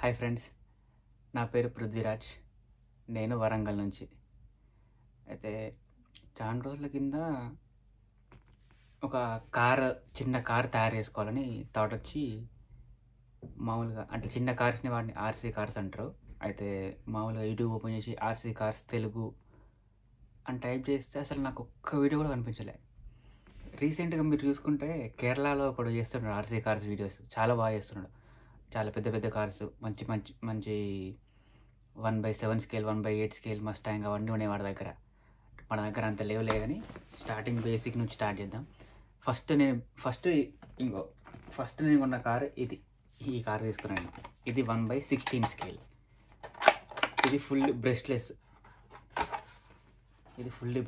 Hi friends, నా పేరు పృథ్వీరాజ్. నేను వరంగల్ నుంచి. అయితే చాలా రోజుల కింద ఒక చిన్న కార్ తయారు చేసుకోవాలని థాట్ వచ్చి, మామూలుగా అంటే చిన్న కార్స్ని వాటిని ఆర్సీ కార్స్ అంటారు. అయితే మామూలుగా యూట్యూబ్ ఓపెన్ చేసి ఆర్సీ కార్స్ తెలుగు అని టైప్ చేస్తే అసలు నాకు ఒక్క వీడియో కూడా కనిపించలే. రీసెంట్గా మీరు చూసుకుంటే కేరళలో కూడా చేస్తున్నాడు ఆర్సీ కార్స్ వీడియోస్, చాలా బాగా చేస్తున్నాడు. చాలా పెద్ద పెద్ద కార్స్, మంచి మంచి మంచి 1/7 స్కేల్, 1/8 స్కేల్ మస్టాంగ్ అవన్నీ ఉన్నాయి వాడి దగ్గర. మన దగ్గర అంత లేవులే, కానీ స్టార్టింగ్ బేసిక్ నుంచి స్టార్ట్ చేద్దాం. ఫస్ట్ నేను కొన్న కారు ఈ కారు తీసుకున్నాను. ఇది 1/16 స్కేల్. ఇది ఫుల్లీ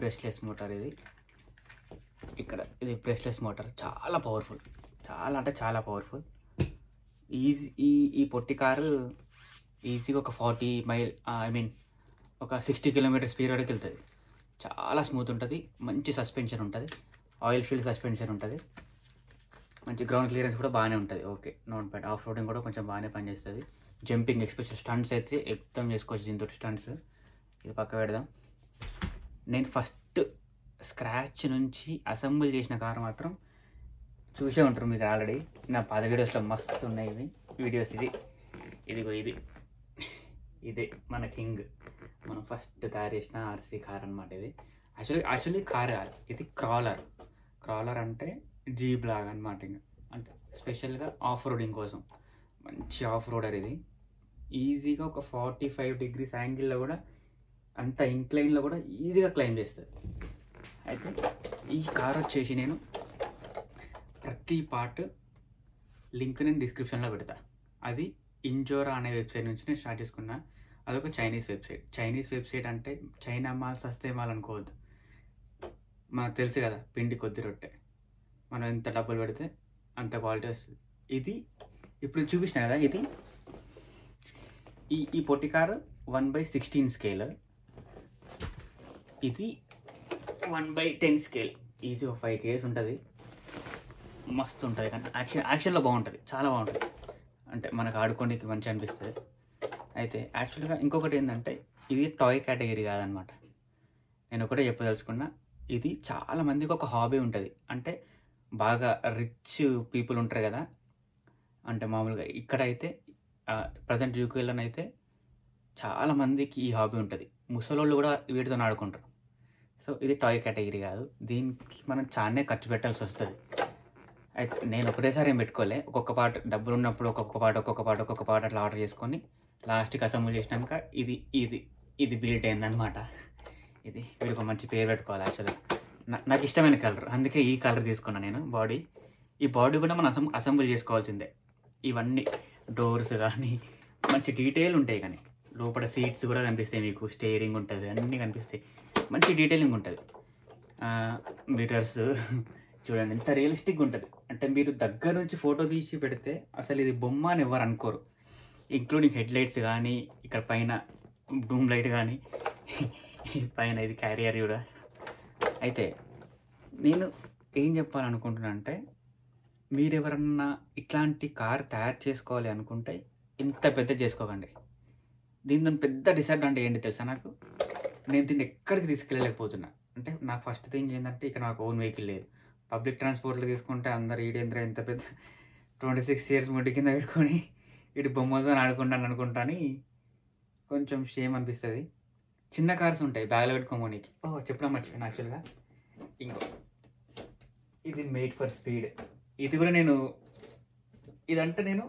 బ్రష్లెస్ మోటార్. ఇది బ్రష్లెస్ మోటార్, చాలా పవర్ఫుల్, చాలా అంటే చాలా పవర్ఫుల్. ఈ పొట్టి కారు ఈజీగా ఒక 40 మైల్ ఒక 60 కిలోమీటర్ స్పీడ్ వరకు వెళ్తుంది. చాలా స్మూత్ ఉంటుంది, మంచి సస్పెన్షన్ ఉంటుంది, ఆయిల్ ఫీల్డ్ సస్పెన్షన్ ఉంటుంది, మంచి గ్రౌండ్ క్లియరెన్స్ కూడా బాగానే ఉంటుంది. Okay, not bad. Off roading కూడా కొంచెం బాగానే పనిచేస్తుంది. జంపింగ్ ఎక్స్పెషల్ స్టంట్స్ అయితే ఎక్దమ్ చేసుకోవచ్చు దీంతో. స్టంట్స్ ఇది పక్క పెడదాం. నేను ఫస్ట్ స్క్రాచ్ నుంచి అసెంబుల్ చేసిన కారు మాత్రం చూసే ఉంటారు మీకు ఆల్రెడీ. నా 10 వీడియోస్లో మస్తు ఉన్నాయి ఇవి వీడియోస్. ఇదే మన కింగ్. మనం ఫస్ట్ తయారు చేసిన ఆర్సీ కార్ అనమాట. ఇది యాక్చువల్లీ కార్ కాదు, ఇది క్రాలర్ అంటే జీప్ లాగా అనమాట. అంటే స్పెషల్గా ఆఫ్ రోడింగ్ కోసం మంచి ఆఫ్ రోడర్. ఇది ఈజీగా ఒక 45 డిగ్రీస్ యాంగిల్లో కూడా, అంత ఇంక్లైన్లో కూడా ఈజీగా క్లైమ్ చేస్తుంది. అయితే ఈ కార్ వచ్చేసి నేను ప్రతి పార్ట్ లింక్ నేను డిస్క్రిప్షన్లో పెడతా. అది ఇంజోరా అనే వెబ్సైట్ నుంచి నేను స్టార్ట్ చేసుకున్నా. అదొక చైనీస్ వెబ్సైట్. అంటే చైనా మాల్, సస్తే మాల్ అనుకోవద్దు. మనకు తెలుసు కదా, పిండి కొద్ది రొట్టె, మనం ఎంత డబ్బులు పెడితే అంత క్వాలిటీ వస్తుంది. ఇది ఇప్పుడు చూపించిన కదా, ఈ పొట్టి కారు 1/16 స్కేల్. ఇది 1/10 స్కేల్. ఈజీ ఒక 5 kgs ఉంటుంది. మస్తు ఉంటుంది, కానీ యాక్షన్లో బాగుంటుంది, చాలా బాగుంటుంది. అంటే మనకు ఆడుకోనికి మంచిగా అనిపిస్తుంది. అయితే యాక్చువల్గా ఇంకొకటి ఏంటంటే, ఇది టాయ్ కేటగిరీ కాదనమాట. నేను ఒకటే చెప్పదలుచుకున్నా, ఇది చాలామందికి ఒక హాబీ ఉంటుంది. అంటే బాగా రిచ్ పీపుల్ ఉంటారు కదా, అంటే మామూలుగా ఇక్కడైతే ప్రజెంట్ యూకేలోనైతే చాలామందికి ఈ హాబీ ఉంటుంది. ముసలోళ్ళు కూడా వీటితో ఆడుకుంటారు. సో ఇది టాయ్ కేటగిరీ కాదు, దీనికి మనం చాలానే ఖర్చు పెట్టాల్సి వస్తుంది. అయితే నేను ఒకటేసారి ఏం పెట్టుకోలే, ఒక్కొక్క పార్ట్ డబ్బులు ఉన్నప్పుడు ఒక్కొక్క పార్ట్ అట్లా ఆర్డర్ చేసుకొని లాస్ట్కి అసెంబుల్ చేసినాక ఇది బిల్ట్ అయిందనమాట. వీడికి ఒక మంచి పేరు పెట్టుకోవాలి. యాక్చువల్గా నాకు ఇష్టమైన కలర్, అందుకే ఈ కలర్ తీసుకున్నాను నేను. ఈ బాడీ కూడా మనం అసెంబుల్ చేసుకోవాల్సిందే. ఇవన్నీ డోర్స్ కానీ మంచి డీటెయిల్ ఉంటాయి, కానీ లోపల సీట్స్ కూడా కనిపిస్తాయి మీకు, స్టీరింగ్ ఉంటుంది, అన్నీ కనిపిస్తాయి, మంచి డీటెయిలింగ్ ఉంటుంది. మిర్రర్స్ చూడండి ఎంత రియలిస్టిక్గా ఉంటుంది. అంటే మీరు దగ్గర నుంచి ఫోటో తీసి పెడితే అసలు ఇది బొమ్మ అని ఎవరు అనుకోరు. ఇంక్లూడింగ్ హెడ్ లైట్స్ కానీ, ఇక్కడ పైన డూమ్ లైట్ కానీ, పైన ఇది క్యారియర్ కూడా. అయితే నేను ఏం చెప్పాలనుకుంటున్నా అంటే, మీరెవరన్నా ఇట్లాంటి కార్ తయారు చేసుకోవాలి అనుకుంటే ఇంత పెద్ద చేసుకోకండి. దీంతో పెద్ద డిసడ్వాంటేజ్ ఏంటి తెలుసా నాకు? నేను దీన్ని ఎక్కడికి తీసుకెళ్ళలేకపోతున్నా. అంటే నాకు ఫస్ట్ థింగ్ ఏంటంటే, ఇక్కడ నాకు ఓన్ వెహికల్ లేదు. పబ్లిక్ ట్రాన్స్పోర్ట్లో తీసుకుంటే అందరు ఈడేంద్ర ఎంత పెద్ద 26 years ముడ్డి కింద పెట్టుకొని ఇటు బొమ్మతో ఆడుకుంటాను అనుకుంటాని కొంచెం షేమ్ అనిపిస్తుంది. చిన్న కార్స్ ఉంటాయి బ్యాగ్లో పెట్టుకోమోనికి. చెప్పడం మర్చిపోయాను యాక్చువల్గా. ఇది మేడ్ ఫర్ స్పీడ్. ఇది కూడా ఇదంటే నేను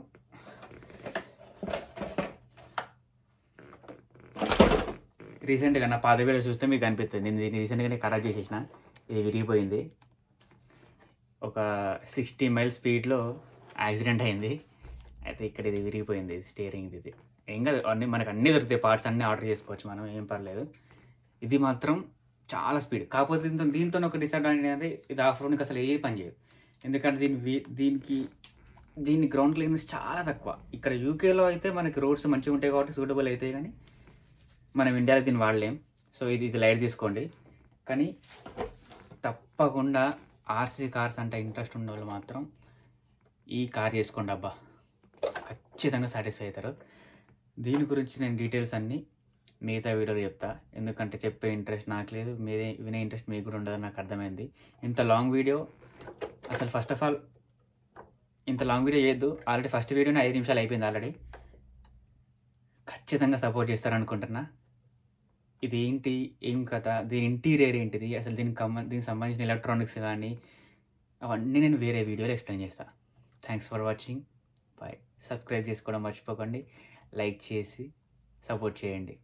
రీసెంట్గా నా 10 వీడియో చూస్తే మీకు అనిపిస్తుంది. నేను దీన్ని రీసెంట్గానే ఖరాబ్ చేసేసిన. ఇది విరిగిపోయింది. ఒక 60 మైల్ స్పీడ్లో యాక్సిడెంట్ అయింది. అయితే ఇక్కడ ఇది విరిగిపోయింది, స్టీరింగ్. ఇది ఏం కాదు, మనకు అన్నీ దొరుకుతాయి, పార్ట్స్ అన్నీ ఆర్డర్ చేసుకోవచ్చు మనం, ఏం పర్లేదు. ఇది మాత్రం చాలా స్పీడ్. కాకపోతే దీంతో ఒక డిసడ్వాంటేజ్ అనేది, ఇది ఆఫ్ రోడ్కి అసలు ఏ పని చేయదు. ఎందుకంటే దీని గ్రౌండ్ క్లియరెన్స్ చాలా తక్కువ. ఇక్కడ యూకేలో అయితే మనకి రోడ్స్ మంచిగా ఉంటాయి కాబట్టి సూటబుల్ అవుతాయి, కానీ మనం ఇండియాలో దీన్ని వాడలేం. సో ఇది లైట్ తీసుకోండి. కానీ తప్పకుండా ఆర్సీ కార్స్ అంటే ఇంట్రెస్ట్ ఉన్న వాళ్ళు మాత్రం ఈ కార్ చేసుకోండి అబ్బా, ఖచ్చితంగా సాటిస్ఫై అవుతారు. దీని గురించి నేను డీటెయిల్స్ అన్నీ మిగతా వీడియోలో చెప్తా, ఎందుకంటే చెప్పే ఇంట్రెస్ట్ నాకు లేదు, మీరే వినే ఇంట్రెస్ట్ మీకు కూడా ఉండదని నాకు అర్థమైంది. ఇంత లాంగ్ వీడియో అసలు ఫస్ట్ ఆఫ్ ఆల్ ఇంత లాంగ్ వీడియో చేయొద్దు. ఆల్రెడీ ఫస్ట్ వీడియోనే 5 నిమిషాలు అయిపోయింది ఆల్రెడీ. ఖచ్చితంగా సపోర్ట్ చేస్తారనుకుంటున్నా. ఇది ఏంటి, ఏం కథ, దీని ఇంటీరియర్ ఏంటిది, అసలు దీనికి సంబంధించిన ఎలక్ట్రానిక్స్ కానీ అవన్నీ నేను వేరే వీడియోలో ఎక్స్ప్లెయిన్ చేస్తాను. Thanks for watching. Bye. Subscribe చేసుకోవడం మర్చిపోకండి, లైక్ చేసి సపోర్ట్ చేయండి.